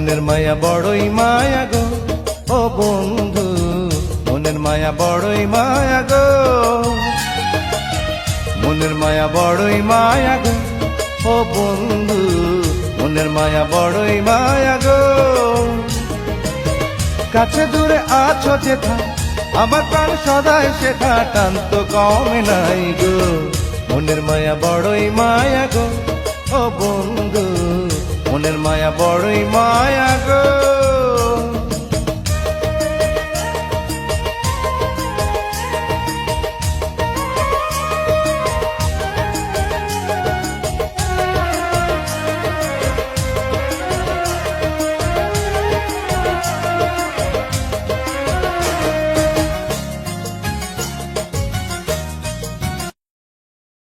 মনের মায়া বড়ই মায়া গো ও বন্ধু, মনের মায়া বড়ই মায়া গো, মনের মায়া বড়ই মায়া গো ও বন্ধু, মনের মায়া বড়ই মায়া গো। কাছে দূরে আছো যেথা, আমার প্রাণ সদাই সেথা, টান তো কমে নাই গো। মনের মায়া বড়ই মায়া গো ও বন্ধু, মনের মায়া বড়ই মায়া গো।